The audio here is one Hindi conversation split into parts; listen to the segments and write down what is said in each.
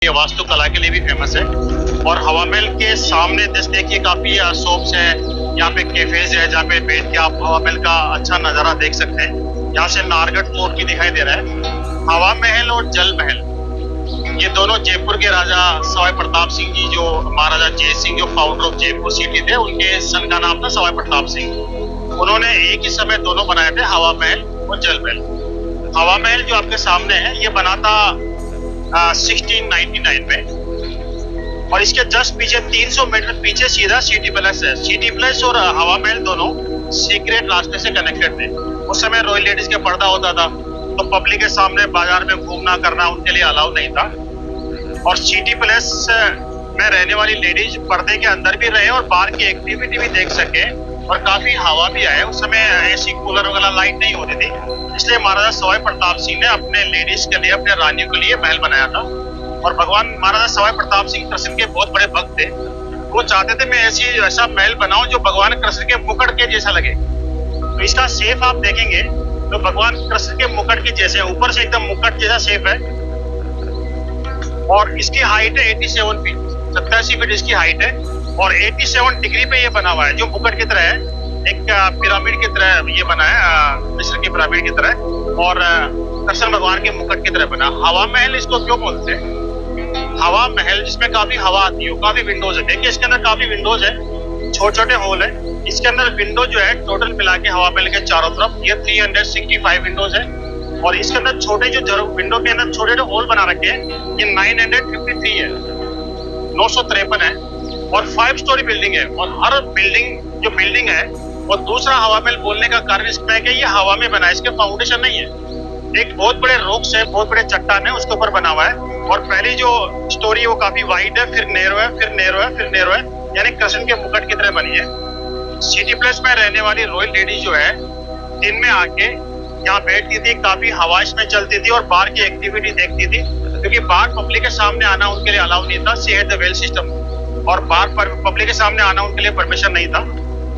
ये वास्तुकला के लिए भी फेमस है। और हवा महल के सामने जैसे देखिए काफी शॉप्स है, यहाँ पे कैफेज है जहाँ पे बैठ के आप हवा महल का अच्छा नज़ारा देख सकते हैं। यहाँ से नारगढ़ फोर्ट भी दिखाई दे रहा है। हवा महल और जल महल ये दोनों जयपुर के राजा सवाई प्रताप सिंह जी, जो महाराजा जय सिंह जो फाउंडर ऑफ जयपुर सिटी थे, उनके सन का नाम था सवाई प्रताप सिंह। उन्होंने एक ही समय दोनों बनाए थे, हवा महल और जल महल। हवा महल जो आपके सामने है ये बना था 1699 में, और इसके जस्ट पीछे 300 मीटर पीछे सीधा सिटी पैलेस है। सिटी पैलेस और हवा महल दोनों सीक्रेट रास्ते से कनेक्टेड थे। उस समय रॉयल लेडीज के पर्दा होता था, तो पब्लिक के सामने बाजार में घूमना करना उनके लिए अलाउ नहीं था। और सिटी पैलेस में रहने वाली लेडीज पर्दे के अंदर भी रहे और बाहर की एक्टिविटी भी देख सके, और काफी हवा भी आए। उस समय एसी कूलर वगैरह लाइट नहीं होती थी, इसलिए महाराजा सवाई प्रताप सिंह ने अपने लेडीज के लिए, अपने रानियों के लिए महल बनाया था। और भगवान महाराजा सवाई प्रताप सिंह कृष्ण के बहुत बड़े भक्त थे। वो चाहते थे मैं ऐसा महल बनाऊं जो भगवान कृष्ण के मुकुट के जैसा लगे। तो इसका शेप आप देखेंगे तो भगवान कृष्ण के मुकुट के जैसे, ऊपर से एकदम मुकुट जैसा शेप है। और इसकी हाइट है 87 फीट, 87 फीट इसकी हाइट है। और 87 डिग्री पे ये बना हुआ है, जो मुकुट की तरह है, एक पिरामिड की तरह ये बना है, मिस्र की पिरामिड की तरह, और कृष्ण भगवान के मुकुट की तरह बना। हवा महल इसको क्यों बोलते हैं? हवा महल जिसमें काफी हवा आती है, काफी विंडोज है। देखिए इसके अंदर काफी विंडोज है, छोटे छोटे होल है। इसके अंदर विंडो जो है टोटल मिला के हवा महल के चारों तरफ ये 365 विंडोज है। और इसके अंदर छोटे जो विंडो के अंदर छोटे छोटे होल बना रखे हैं, ये 953 है, 953 है। और 5 स्टोरी बिल्डिंग है। और हर बिल्डिंग है, और दूसरा हवा महल बोलने का कारण इसमें है कि ये हवा में बना है, इसके फाउंडेशन नहीं है। एक बहुत बड़े रॉक्स है, बहुत बड़े चट्टान है, उसके ऊपर बना हुआ है। और पहली जो स्टोरी है वो काफी वाइड है, फिर नैरो है, फिर नैरो है, फिर नैरो है, यानी कृष्ण के मुकुट की तरह बनी है। सिटी प्लेस में रहने वाली रॉयल लेडीज जो है दिन में आके यहाँ बैठती थी, काफी हवा इसमें चलती थी और बाहर की एक्टिविटी देखती थी, क्योंकि बाहर पब्लिक के सामने आना उनके लिए अलाउ नहीं था। She had the well system, और बाहर पब्लिक के सामने आना उनके लिए परमिशन नहीं था।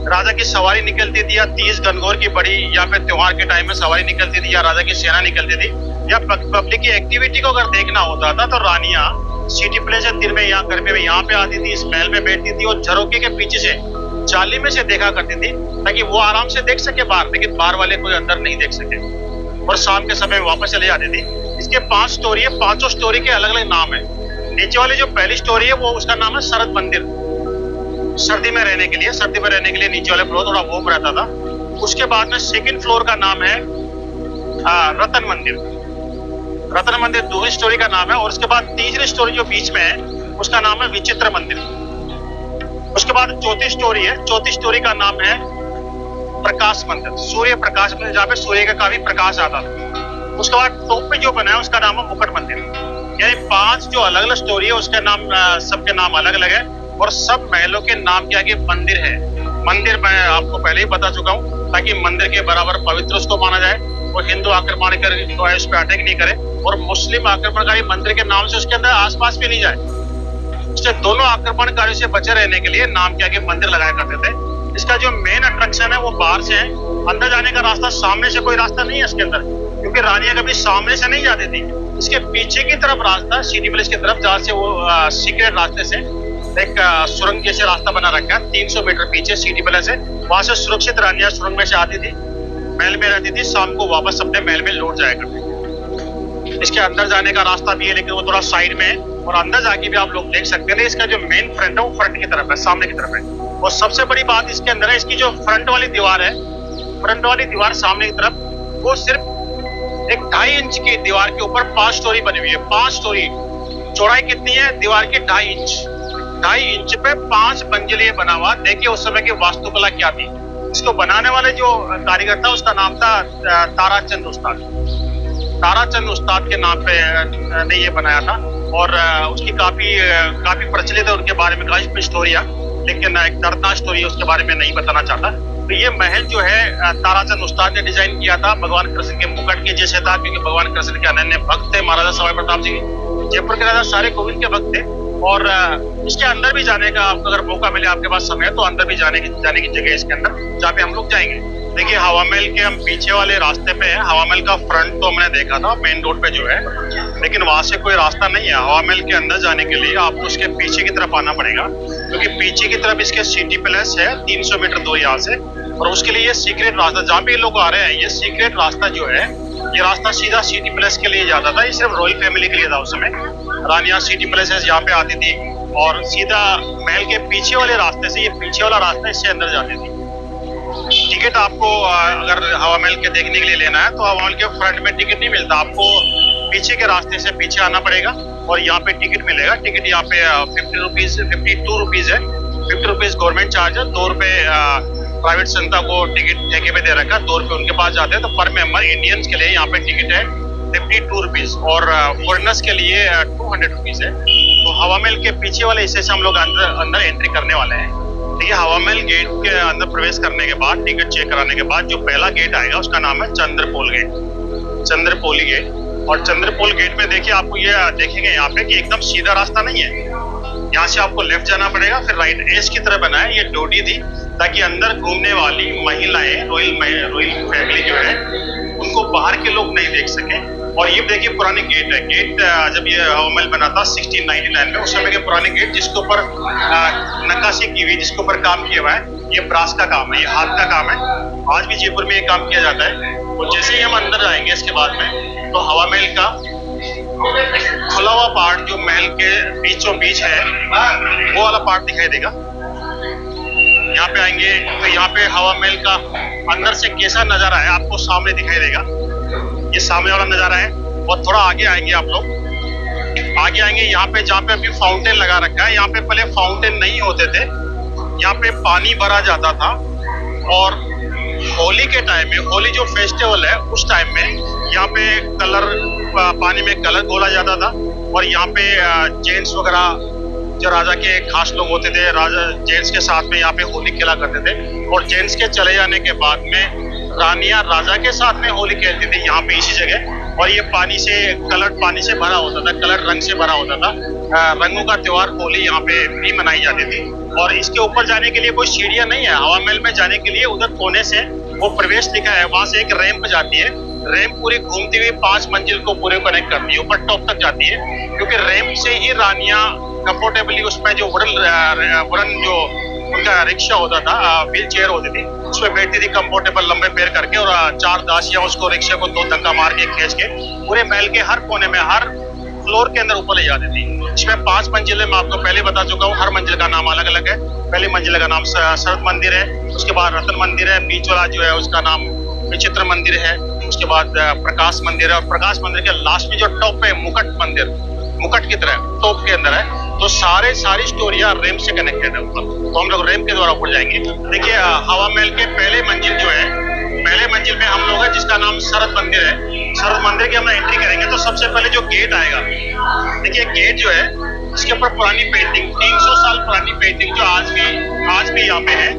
राजा की सवारी निकलती थी, या 30 गणगौर की बड़ी, या फिर त्योहार के टाइम में सवारी निकलती थी, या राजा की सेना निकलती थी, या पब्लिक की एक्टिविटी को अगर देखना होता था तो रानियां सिटी प्लेस दिन में यहाँ गर्मी में यहाँ पे आती थी, इस महल में बैठती थी, और झरोके के पीछे से जाली में से देखा करती थी, ताकि वो आराम से देख सके बाहर, लेकिन बाहर वाले कोई अंदर नहीं देख सके। और शाम के समय वापस चले जाती थी। इसके 5 स्टोरी है, 5 स्टोरी के अलग अलग नाम है। नीचे वाली जो पहली स्टोरी है वो उसका नाम है शरद मंदिर, सर्दी में रहने के लिए नीचे वाले फ्लोर थोड़ा वार्म रहता था। उसके बाद में सेकंड फ्लोर का नाम है रतन मंदिर दूसरी स्टोरी का नाम है। और उसके बाद तीसरी स्टोरी जो बीच में है उसका नाम है विचित्र मंदिर। उसके बाद चौथी स्टोरी का नाम है प्रकाश मंदिर, सूर्य प्रकाश मंदिर, जहाँ पे सूर्य का काफी प्रकाश आता था। उसके बाद टॉप पे जो बना है उसका नाम है मुकुट मंदिर। यानी 5 जो अलग अलग स्टोरी है उसके नाम, सबके नाम अलग अलग है। और सब महलों के नाम के आगे मंदिर है। मंदिर मैं आपको पहले ही बता चुका हूँ, ताकि मंदिर के बराबर पवित्र उसको माना जाए, और हिंदू आक्रमण कर उस पर अटैक नहीं करे, और मुस्लिम आक्रमणकारी मंदिर के नाम से उसके अंदर आसपास भी नहीं जाए। इसलिए दोनों आक्रमणकारियों से बचे रहने के लिए नाम के आगे मंदिर लगाया करते थे। इसका जो मेन अट्रैक्शन है वो बाहर से है, अंदर जाने का रास्ता सामने से कोई रास्ता नहीं है इसके अंदर, क्योंकि रानियां कभी सामने से नहीं जाती थी। इसके पीछे की तरफ रास्ता सिटी पैलेस की तरफ, जहाँ से वो सीक्रेट रास्ते से एक सुरंग जैसे रास्ता बना रखा है, 300 मीटर पीछे सिटी पैलेस है। वहां से सुरक्षित रानियां सुरंग में से आती थी, महल में रहती थी, शाम को वापस अपने महल में लौट जाया करती थी। इसके अंदर जाने का रास्ता भी है, लेकिन वो थोड़ा साइड में है, और अंदर जाके भी आप लोग देख सकते हैं। इसका जो मेन फ्रंट है वो फ्रंट की तरफ है, सामने की तरफ है। और सबसे बड़ी बात इसके अंदर है, इसकी जो फ्रंट वाली दीवार सामने की तरफ, वो सिर्फ एक 2.5 इंच की दीवार के ऊपर 5 स्टोरी बनी हुई है। 5 स्टोरी, चौड़ाई कितनी है दीवार की? 2.5 इंच। 2.5 इंच पे 5 मंजिले बना हुआ। देखिए उस समय की वास्तुकला क्या थी। इसको बनाने वाले जो कारीगर था उसका नाम था ताराचंद उस्ताद के नाम पे ने ये बनाया था। और उसकी काफी प्रचलित है, उनके बारे में काफी स्टोरियां, लेकिन एक दर्दनाक स्टोरी है, उसके बारे में नहीं बताना चाहता। तो ये महल जो है ताराचंद उस्ताद ने डिजाइन किया था, भगवान कृष्ण के मुकुट के जैसे था, क्योंकि भगवान कृष्ण के अनन्य भक्त थे महाराजा सवाई प्रताप सिंह। जयपुर के राजा सारे गोविंद के भक्त थे। और इसके अंदर भी जाने का आपको अगर मौका मिले, आपके पास समय है, तो अंदर भी जाने की जगह इसके अंदर, जहाँ पे हम लोग जाएंगे। देखिए हवा महल के हम पीछे वाले रास्ते पे है। हवा महल का फ्रंट तो हमने देखा था, मेन रोड पे जो है लेकिन वहां से कोई रास्ता नहीं है। हवा महल के अंदर जाने के लिए आपको उसके पीछे की तरफ आना पड़ेगा, क्योंकि पीछे की तरफ इसके सिटी पैलेस है 300 मीटर दूर यहाँ से। और उसके लिए ये सीक्रेट रास्ता, जहाँ पे लोग आ रहे हैं, ये सीक्रेट रास्ता जो है, ये रास्ता सीधा सिटी पैलेस के लिए जाता था। ये सिर्फ रॉयल फैमिली के लिए था। उस समय रानियां सिटी पैलेस यहाँ पे आती थी और सीधा महल के पीछे वाले रास्ते से, ये पीछे वाला रास्ता, इससे अंदर जाती थी। टिकट आपको अगर हवा महल के देखने के लिए लेना है तो हवा महल के फ्रंट में टिकट नहीं मिलता, आपको पीछे के रास्ते से पीछे आना पड़ेगा और यहाँ पे टिकट मिलेगा। टिकट यहाँ पे 52 रुपीज है। 50 रुपीज गवर्नमेंट चार्ज है, 2 रुपए प्राइवेट संस्था को टिकट ठेके पे दे रखा है, 2 रुपए उनके पास जाते हैं। तो पर मेंबर इंडियंस के लिए यहाँ पे टिकट है 52 रुपीज और फॉरेनर्स के लिए 200 रुपीज है। तो हवा महल के पीछे वाले हिस्से से हम लोग अंदर एंट्री करने वाले हैं। देखिए, हवा महल गेट के अंदर प्रवेश करने के बाद, टिकट चेक कराने के बाद, जो पहला गेट आएगा उसका नाम है चंद्रपोल गेट, चंद्रपोली गेट। और चंद्रपोल गेट में देखिए, आपको ये देखेंगे यहाँ पे कि एकदम सीधा रास्ता नहीं है। यहाँ से आपको लेफ्ट जाना पड़ेगा, फिर राइट। एस की तरह बना है, ये डोडी थी ताकि अंदर घूमने वाली महिलाएं, रॉयल फैमिली जो है, उनको बाहर के लोग नहीं देख सके। और ये देखिए पुराने गेट है। गेट जब ये हवा महल बना था 1699 में, उस समय के पुराने गेट जिसके ऊपर नक्काशी की हुई, जिसके ऊपर काम किया हुआ है, ये ब्रास का काम है, ये हाथ का काम है। आज भी जयपुर में ये काम किया जाता है। और जैसे ही हम अंदर जाएंगे इसके बाद में, तो हवा महल का खुला हुआ पार्ट जो महल के बीचों बीच है, वो वाला पार्ट दिखाई देगा। यहाँ पे आएंगे तो यहाँ पे हवा महल का अंदर से कैसा नजारा है आपको सामने दिखाई देगा। ये सामने वाला नजारा है। और थोड़ा आगे आएंगे आप लोग, आगे आएंगे यहाँ पे, जहाँ पे अभी फाउंटेन लगा रखा है। यहाँ पे पहले फाउंटेन नहीं होते थे, यहाँ पे पानी भरा जाता था। और होली के टाइम में, होली जो फेस्टिवल है उस टाइम में, यहाँ पे कलर, पानी में कलर घोला जाता था। और यहाँ पे जेंट्स वगैरह जो राजा के खास लोग होते थे, राजा जेंट्स के साथ में यहाँ पे होली खेला करते थे। और जेंट्स के चले जाने के बाद में रानियां राजा के साथ में होली खेलती थी यहाँ पे इसी जगह। और ये पानी से, कलर पानी से भरा होता था, कलर रंग से भरा होता था। रंगों का त्योहार होली यहाँ पे भी मनाई जाती थी। और इसके ऊपर जाने के लिए कोई सीढ़ियां नहीं है। हवा महल में जाने के लिए उधर कोने से वो प्रवेश लिखा है, वहां से एक रैंप जाती है। रैंप पूरी घूमती हुई 5 मंजिल को पूरे कनेक्ट करती है, ऊपर टॉप तक जाती है। क्योंकि रैंप से ही रानियां कंफर्टेबली उसमें जो वुडन जो उनका रिक्शा होता था, व्हील चेयर होती थी, उसमें बैठती थी कंफर्टेबल लंबे पैर करके। और 4 दासियां उसको रिक्शे को 2 धक्का मार के खींच के पूरे महल के हर कोने में, हर फ्लोर के अंदर ऊपर ले जाती थी। इसमें 5 मंजिलें मैं आपको पहले बता चुका हूँ, हर मंजिल का नाम अलग अलग है। पहली मंजिल का नाम शरद मंदिर है, उसके बाद रतन मंदिर है, बीच वाला जो है उसका नाम विचित्र मंदिर है, उसके बाद प्रकाश मंदिर है। और प्रकाश मंदिर के लास्ट में जो टॉप है मुकुट मंदिर, मुकुट की तरह टॉप के अंदर है। तो सारी स्टोरियां रैंप से कनेक्टेड है ऊपर। तो हम लोग रैंप के द्वारा ऊपर जाएंगे। देखिए, हवा महल के पहले मंजिल जो है, पहले मंजिल में हम लोग है जिसका नाम शरद मंदिर है। शरद मंदिर के हम एंट्री करेंगे तो सबसे पहले जो गेट आएगा, देखिए गेट जो है इसके ऊपर पुरानी पेंटिंग, 300 साल पुरानी पेंटिंग जो आज भी यहाँ पे है,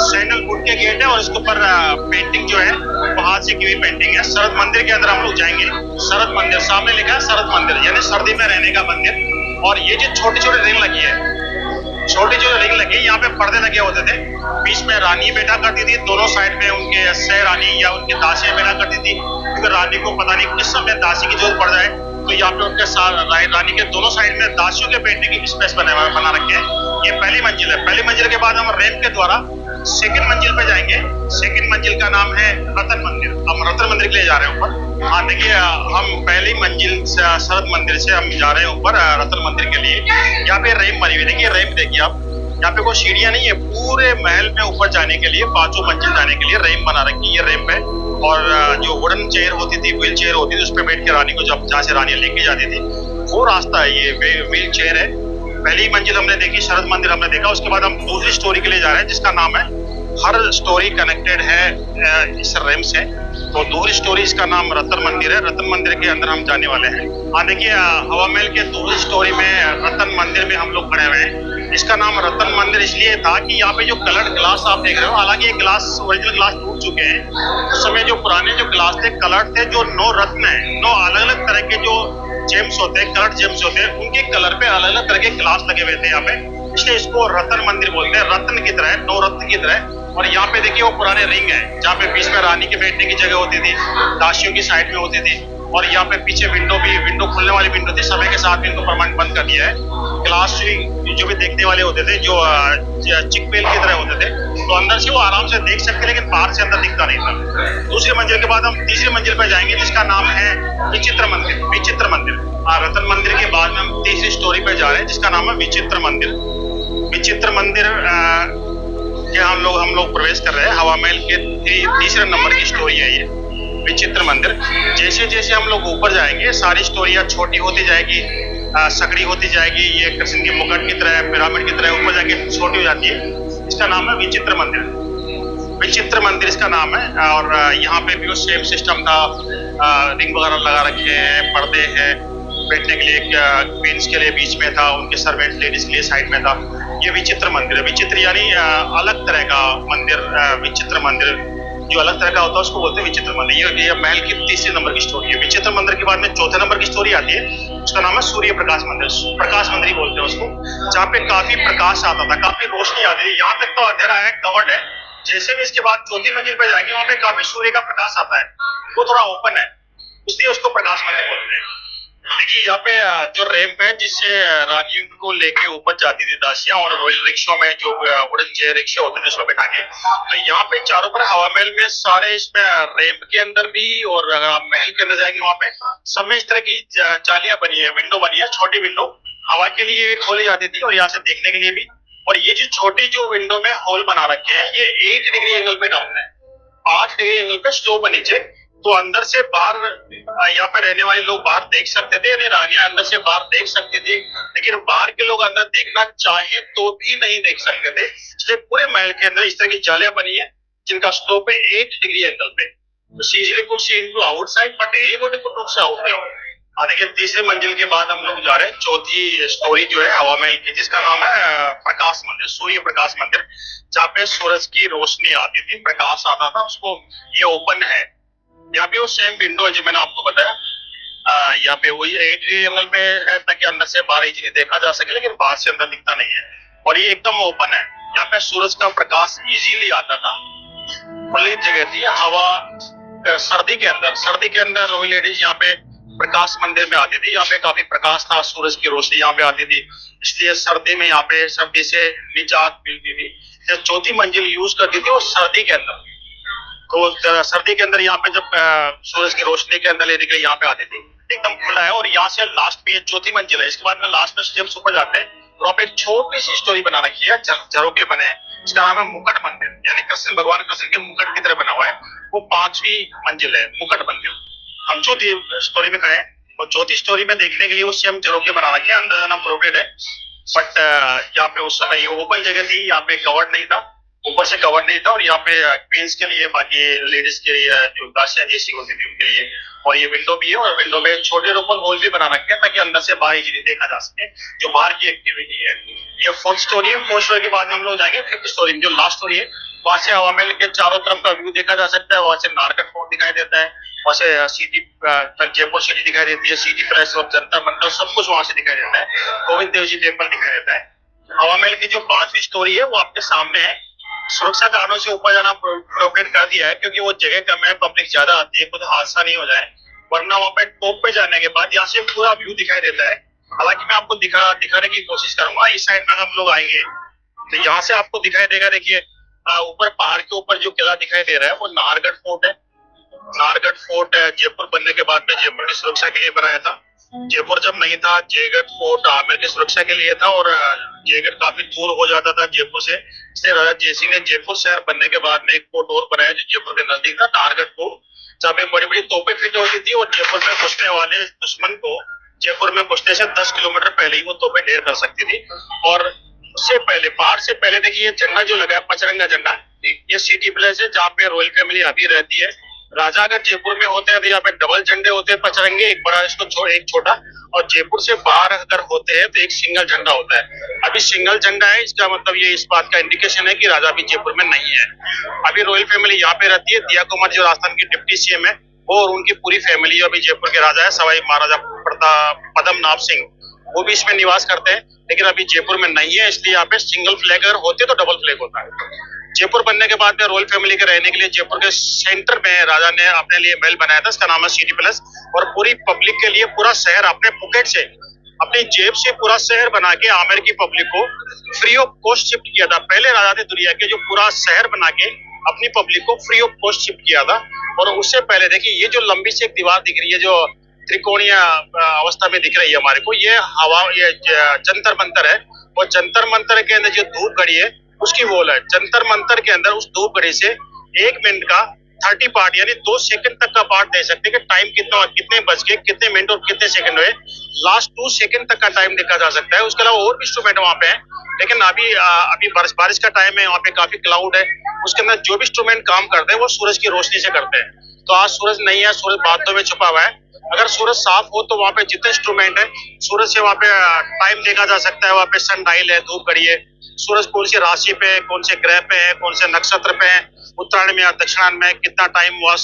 सैंडलवुड के गेट है। और इसके ऊपर पेंटिंग जो है वो हाथ से की हुई पेंटिंग है। शरद मंदिर के अंदर हम लोग जाएंगे। शरद मंदिर सामने लिखा है, शरद मंदिर यानी सर्दी में रहने का मंदिर। और ये जो छोटी छोटी रिंग लगी है, छोटी जो रिंग लगी, यहाँ पे पर्दे लगे होते थे। बीच में रानी बैठा करती थी, दोनों साइड में उनके सह रानी या उनके दासियां बैठा करती थी। क्योंकि रानी को पता नहीं किस समय दासी की जरूरत पड़ जाए, तो यहाँ पे उनके साथ रानी के दोनों साइड में दासियों के बैठने की स्पेस बना रखे हैं। ये पहली मंजिल है। पहली मंजिल के बाद हम रैंप के द्वारा सेकंड मंजिल पे जाएंगे। सेकंड मंजिल का नाम है रतन मंदिर। हम रतन मंदिर के लिए जा रहे हैं ऊपर। हाँ देखिए, हम पहली मंजिल से शरद मंदिर से हम जा रहे हैं ऊपर रतन मंदिर के लिए। यहाँ पे रैंप बनी हुई, देखिए रैंप देखिए आप, यहाँ पे कोई सीढ़ियां नहीं है। पूरे महल में ऊपर जाने के लिए, 5 मंजिल जाने के लिए रैंप बना रखी है। ये रैंप है। और जो वुडन चेयर होती थी, व्हील चेयर होती थी, उस पर बैठ के रानी को जहाँ से रानी लेके जाती थी, वो रास्ता है। ये व्हील चेयर है। पहली मंजिल हमने देखी, शरद मंदिर हमने देखा। उसके बाद हम दूसरी स्टोरी के लिए जा रहे हैं जिसका नाम है, हर स्टोरी कनेक्टेड है इस रैंप से। तो दूसरी स्टोरी इसका नाम रतन मंदिर है। रतन मंदिर के अंदर हम जाने वाले हैं। हाँ देखिए, हवा महल के दूसरी स्टोरी में रतन मंदिर में हम लोग खड़े हुए हैं। इसका नाम रतन मंदिर इसलिए था कि यहाँ पे जो कलर्ड ग्लास आप देख रहे हो, हालांकि ये ग्लास ओरिजिनल ग्लास टूट चुके हैं। उस समय जो पुराने जो ग्लास थे कलर्ड थे, जो 9 रत्न है, 9 अलग अलग तरह के जो जेम्स होते हैं, कलर्ड जेम्स होते हैं, उनके कलर पे अलग अलग तरह के ग्लास लगे हुए थे यहाँ पे, इसलिए इसको रतन मंदिर बोलते हैं। रत्न की तरह, 9 रत्न की तरह। और यहाँ पे देखिए वो पुराने रिंग है, जहाँ पे बीच में रानी के बैठने की जगह होती थी, दासियों की साइड में होती थी। और यहाँ पे पीछे विंडो खुलने वाली विंडो थी, समय के साथ इनको परमानेंट बंद कर दिया है। ग्लास जो भी देखने वाले होते थे, जो चिक पेल की तरह होते थे, तो अंदर से वो आराम से देख सकते, लेकिन बाहर से अंदर दिखता नहीं था। दूसरी मंजिल के बाद हम तीसरी मंजिल पर जाएंगे, जिसका नाम है विचित्र मंदिर। विचित्र मंदिर, रतन मंदिर के बाद में हम तीसरी स्टोरी पे जा रहे हैं, जिसका नाम है विचित्र मंदिर। विचित्र मंदिर के हम लोग प्रवेश कर रहे हैं। हवा महल के तीसरे नंबर की स्टोरी है ये विचित्र मंदिर। जैसे जैसे हम लोग ऊपर जाएंगे, सारी स्टोरियाँ छोटी होती जाएगी, सकड़ी होती जाएगी। ये कृष्ण की मुकुट की तरह, पिरामिड की तरह ऊपर जाके छोटी हो जाती है। इसका नाम है विचित्र मंदिर। विचित्र मंदिर इसका नाम है। और यहाँ पे भी वो सेम सिस्टम था, रिंग वगैरह लगा रखे हैं, पर्दे हैं, बैठने के लिए क्वींस के लिए बीच में था, उनके सर्वेंट लेडीज के लिए साइड में था। ये विचित्र मंदिर है। विचित्र यानी अलग तरह का मंदिर। विचित्र मंदिर जो अलग तरह का होता है उसको बोलते हैं विचित्र मंदिर। ये महल की तीसरे नंबर की स्टोरी है। विचित्र मंदिर के बाद में चौथे नंबर की स्टोरी आती है, उसका नाम है सूर्य प्रकाश मंदिर। प्रकाश मंदिर बोलते हैं उसको, जहाँ पे काफी प्रकाश आता था, काफी रोशनी आती थी। यहाँ तक तो अंधेरा है, कवर्ड है। जैसे भी इसके बाद चौथी मंजिल पे जाएंगे, वहाँ पे काफी सूर्य का प्रकाश आता है, वो थोड़ा ओपन है, इसलिए उसको प्रकाश मंदिर बोलते हैं। देखिए यहाँ पे जो रैंप है, जिससे रानी को लेके ऊपर जाती थी दासियां, और रॉयल रिक्शों में जो वुडन चेयर रिक्शे होते थे उसमें बैठा के। तो यहाँ पे चारों पर हवा महल में सारे इसमें रैंप के अंदर भी, और अगर आप महल के अंदर जाएंगे वहाँ पे सब में इस तरह की चालियां बनी है, विंडो बनी है, छोटी विंडो हवा के लिए खोली जाती थी और यहाँ से देखने के लिए भी। और ये जो छोटी जो विंडो में होल बना रखे हैं, ये 8 डिग्री एंगल पे डाउन है, 8 डिग्री एंगल पे स्लोप है नीचे। तो अंदर से बाहर यहाँ पे रहने वाले लोग बाहर देख सकते थे, यानी रानियां अंदर से बाहर देख सकती थी, लेकिन बाहर के लोग अंदर देखना चाहे तो भी नहीं देख सकते थे। इसलिए पूरे महल के अंदर इस तरह की जालियां बनी है, जिनका स्लोप है 8 डिग्री एंगल पे। तो see into outside but able to look out. देखिए तीसरे मंजिल के बाद हम लोग जा रहे हैं चौथी स्टोरी जो है हवा महल की, जिसका नाम है प्रकाश मंदिर, सूर्य प्रकाश मंदिर, जहाँ पे सूरज की रोशनी आती थी, प्रकाश आता था उसको। ये ओपन है। यहाँ पे वो सेम विंडो है जो मैंने आपको बताया। यहाँ पे वही 8 डिग्री एंगल में है, ताकि अंदर से बाहर इजीली देखा जा सके, लेकिन बाहर से अंदर दिखता नहीं है। और ये एकदम ओपन है, यहाँ पे सूरज का प्रकाश इजीली आता था। खुली जगह थी। हवा सर्दी के अंदर रोही लेडीज यहाँ पे प्रकाश मंदिर में आती थी। यहाँ पे काफी प्रकाश था, सूरज की रोशनी यहाँ पे आती थी, इसलिए सर्दी में यहाँ पे सर्दी से निजात मिलती थी। चौथी मंजिल यूज करती थी वो सर्दी के अंदर। तो सर्दी के अंदर यहाँ पे जब सूरज की रोशनी के अंदर लेने के लिए यहाँ पे आती थी, एकदम खुला है। और यहाँ से लास्ट पे चौथी मंजिल है। इसके बाद में लास्ट में जब ऊपर जाते हैं तो वहाँ पे छोटी सी स्टोरी बना रखी है, झरोके बने हैं। इसका नाम है मुकुट मंदिर, यानी भगवान कृष्ण के मुकुट की तरह बना हुआ है। वो 5वीं मंजिल है, मुकुट मंदिर। हम चौथी स्टोरी में खड़े हैं, और चौथी स्टोरी में देखने के लिए वो सेम झरोके बना रखे हैं, अंदर जाना प्रोहिबिटेड है। बट यहाँ पे उस समय ये ओपन जगह थी, यहाँ पे कवर्ड नहीं था, ऊपर से कवर नहीं था। और यहाँ पे क्वींस के लिए, बाकी लेडीज के लिए, जो दासियां जैसी होती थी उनके लिए। और ये विंडो भी है, और विंडो में छोटे ओपन होल भी बना रखे हैं, ताकि अंदर से बाहर इजीली देखा जा सके जो बाहर की एक्टिविटी है। ये 4th स्टोरी है। 4th स्टोरी के बाद हम लोग जाएंगे 5th स्टोरी, जो लास्ट स्टोरी है। वहां से हवा महल के चारों तरफ का व्यू देखा जा सकता है। वहां से नारकट फोर्ट दिखाई देता है, वहां से सिटी जयपुर सिटी दिखाई देती है, सिटी प्रेस और जनता मंडल सब कुछ वहां से दिखाई देता है। गोविंद देव जी टेम्पल दिखाई देता है। हवा महल की जो 5वीं स्टोरी है वो आपके सामने है। सुरक्षा कारणों से ऊपर जाना प्रोहिबिट कर दिया है, क्योंकि वो जगह कम है, पब्लिक ज्यादा आती है, कुछ हादसा नहीं हो जाए। वरना वहाँ पे टॉप पे जाने के बाद यहाँ से पूरा व्यू दिखाई देता है। हालांकि मैं आपको दिखाने की कोशिश करूंगा। इस साइड में हम लोग आएंगे तो यहाँ से आपको दिखाई देगा। देखिए ऊपर पहाड़ के ऊपर जो किला दिखाई दे रहा है वो नाहरगढ़ फोर्ट है। नाहरगढ़ फोर्ट जयपुर बनने के बाद में जयपुर की सुरक्षा के लिए बनाया था। जयपुर जब नहीं था, जयगढ़ फोर्ट आमेर की सुरक्षा के लिए था, और जयगढ़ काफी दूर हो जाता था जयपुर से। इसलिए राजा जयसिंह ने जयपुर शहर बनने के बाद में एक फोर्ट और बनाया जो जयपुर के नजदीक था, नाहरगढ़ फोर्ट, जहाँ पे बड़ी बड़ी तोपें फिट होती थी। और जयपुर में घुसने वाले दुश्मन को जयपुर में घुसने से 10 किलोमीटर पहले ही वो तोपें ढेर कर सकती थी। और उससे पहले, पहाड़ से पहले देखिए झंडा जो लगा है, पचरंगा झंडा, ये सिटी प्लेस है जहाँ पे रॉयल फैमिली अभी रहती है। राजा अगर जयपुर में होते हैं तो यहाँ पे डबल झंडे होते हैं, पचरंगे, एक बड़ा इसको एक छोटा। और जयपुर से बाहर अगर होते हैं तो एक सिंगल झंडा होता है। अभी सिंगल झंडा है, इसका मतलब ये इस बात का इंडिकेशन है कि राजा अभी जयपुर में नहीं है। अभी रॉयल फैमिली यहाँ पे रहती है। दिया कुमार जो राजस्थान की डिप्टी सीएम है, वो और उनकी पूरी फैमिली अभी जयपुर के राजा है, सवाई महाराजा पद्मनाभ सिंह, वो भी इसमें निवास करते हैं, लेकिन अभी जयपुर में नहीं है, इसलिए यहाँ पे सिंगल फ्लैग अगर होते तो डबल फ्लैग होता है। जयपुर बनने के बाद में रॉयल फैमिली के रहने के लिए जयपुर के सेंटर में राजा ने अपने लिए महल बनाया था, इसका नाम है सिटी पैलेस। और पूरी पब्लिक के लिए पूरा शहर अपने पॉकेट से, अपनी जेब से पूरा शहर बना के आमेर की पब्लिक को फ्री ऑफ कॉस्ट शिफ्ट किया था। पहले राजा थे दुनिया के जो पूरा शहर बना के अपनी पब्लिक को फ्री ऑफ कॉस्ट शिफ्ट किया था। और उससे पहले देखिए ये जो लंबी सी एक दीवार दिख रही है जो त्रिकोणीय अवस्था में दिख रही है हमारे को, ये जंतर मंतर है। और जंतर मंतर के अंदर जो धूप घड़ी है उसकी वॉल है। जंतर मंतर के अंदर उस धूप घड़ी से 1 मिनट का 30 पार्ट यानी 2 सेकंड तक का पार्ट दे सकते हैं कि टाइम कितना, कितने बज के कितने मिनट और कितने सेकंड हुए, लास्ट 2 सेकंड तक का टाइम देखा जा सकता है। उसके अलावा और भी इंस्ट्रूमेंट वहाँ पे है, लेकिन अभी बारिश का टाइम है, वहाँ पे काफी क्लाउड है। उसके अंदर जो भी इंस्ट्रूमेंट काम करते हैं वो सूरज की रोशनी से करते हैं। तो आज सूरज नहीं है, सूरज बादलों में छुपा हुआ है। अगर सूरज साफ हो तो वहाँ पे जितने इंस्ट्रूमेंट है सूरज से वहाँ पे टाइम देखा जा सकता है। वहाँ पे सन डायल है, धूप घड़ी है, सूरज कौन सी राशि पे है, कौन से ग्रह पे है, कौन से नक्षत्र पे है, उत्तरायण में या दक्षिणायन में कितना टाइम हुआ,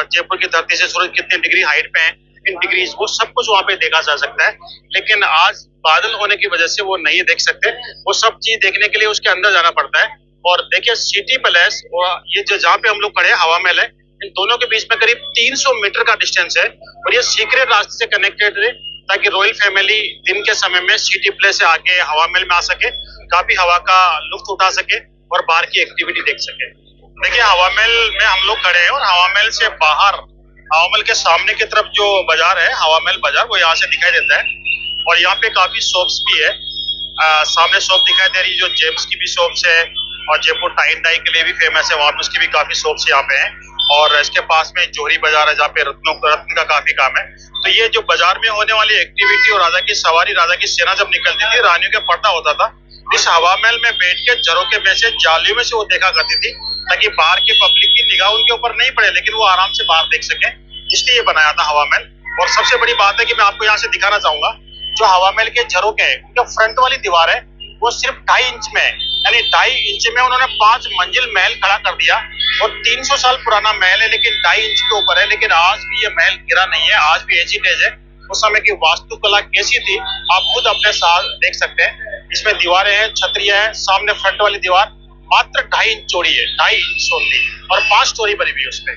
जयपुर की धरती से सूरज कितने डिग्री हाइट पे है, इन डिग्रीज, वो सब कुछ वहाँ पे देखा जा सकता है। लेकिन आज बादल होने की वजह से वो नहीं देख सकते। वो सब चीज देखने के लिए उसके अंदर जाना पड़ता है। और देखिए सिटी पैलेस और ये जो जहाँ पे हम लोग खड़े हैं हवा महल है, इन दोनों के बीच में करीब 300 मीटर का डिस्टेंस है। और ये सीक्रेट रास्ते से कनेक्टेड है ताकि रॉयल फैमिली दिन के समय में सिटी पैलेस से आके हवा महल में आ सके, काफी हवा का लुत्फ उठा सके और बाहर की एक्टिविटी देख सके। देखिए हवा महल में हम लोग खड़े हैं और हवा महल से बाहर, हवा महल के सामने की तरफ जो बाजार है हवा महल बाजार, वो यहाँ से दिखाई देता है। और यहाँ पे काफी शॉप्स भी है, सामने शॉप दिखाई दे रही है जो जेम्स की भी शॉप्स है और जयपुर टाई एंड डाई के लिए भी फेमस है, वहाँ पे उसकी भी काफी शॉप्स यहाँ पे हैं। और इसके पास में जोहरी बाजार है जहाँ पे रत्न का काफी काम है। तो ये जो बाजार में होने वाली एक्टिविटी और राजा की सवारी, राजा की सेना जब निकलती थी, रानियों का पर्दा होता था, इस हवा महल में बैठ के झरोके में से, जालियों में से वो देखा करती थी ताकि बाहर के पब्लिक की निगाह उनके ऊपर नहीं पड़े, लेकिन वो आराम से बाहर देख सके, इसलिए ये बनाया था हवा महल। और सबसे बड़ी बात है कि मैं आपको यहाँ से दिखाना चाहूंगा जो हवा महल के झरोके हैं, उनका फ्रंट वाली दीवार है वो सिर्फ 2.5 इंच में है, यानी 2.5 इंच में उन्होंने 5 मंजिल महल खड़ा कर दिया। और 300 साल पुराना महल है लेकिन 2.5 इंच के ऊपर है, लेकिन आज भी ये महल गिरा नहीं है, आज भी एजिटेज है। उस समय की वास्तुकला कैसी थी आप खुद अपने साथ देख सकते हैं। इसमें दीवारें हैं, छतरियां हैं, सामने फ्रंट वाली दीवार मात्र 2.5 इंच चौड़ी है, 2.5 इंच ओनली, और 5 स्टोरी बनी हुई है उसपे।